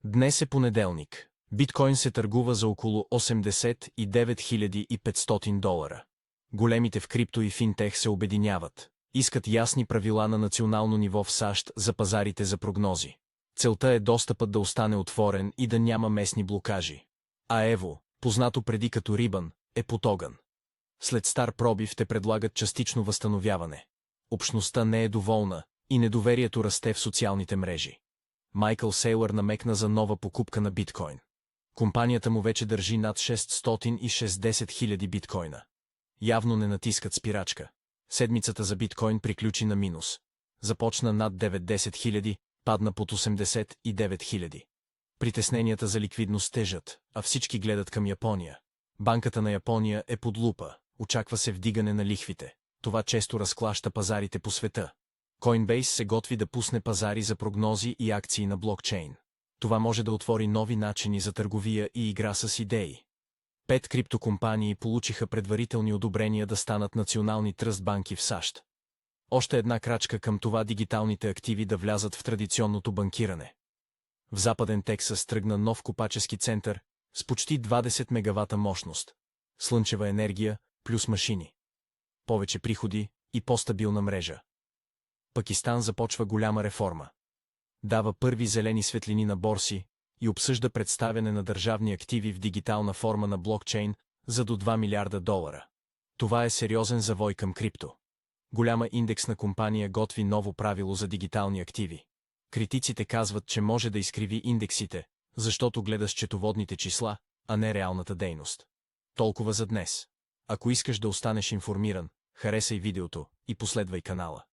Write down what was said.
Днес е понеделник. Биткоин се търгува за около 89 500 долара. Големите в крипто и финтех се обединяват. Искат ясни правила на национално ниво в САЩ за пазарите за прогнози. Целта е достъпът да остане отворен и да няма местни блокажи. А Ево, познато преди като Рибън, е под огън. След стар пробив те предлагат частично възстановяване. Общността не е доволна и недоверието расте в социалните мрежи. Майкъл Сейлър намекна за нова покупка на биткоин. Компанията му вече държи над 660 000 биткоина. Явно не натискат спирачка. Седмицата за биткоин приключи на минус. Започна над 90 000, падна под 89 000. Притесненията за ликвидност тежат, а всички гледат към Япония. Банката на Япония е под лупа, очаква се вдигане на лихвите. Това често разклаща пазарите по света. Coinbase се готви да пусне пазари за прогнози и акции на блокчейн. Това може да отвори нови начини за търговия и игра с идеи. 5 криптокомпании получиха предварителни одобрения да станат национални тръст банки в САЩ. Още една крачка към това дигиталните активи да влязат в традиционното банкиране. В Западен Тексас тръгна нов копачески център с почти 20 мегавата мощност. Слънчева енергия плюс машини. Повече приходи и по-стабилна мрежа. Пакистан започва голяма реформа. Дава първи зелени светлини на борси и обсъжда представяне на държавни активи в дигитална форма на блокчейн за до 2 милиарда долара. Това е сериозен завой към крипто. Голяма индексна компания готви ново правило за дигитални активи. Критиците казват, че може да изкриви индексите, защото гледа счетоводните числа, а не реалната дейност. Толкова за днес. Ако искаш да останеш информиран, харесай видеото и последвай канала.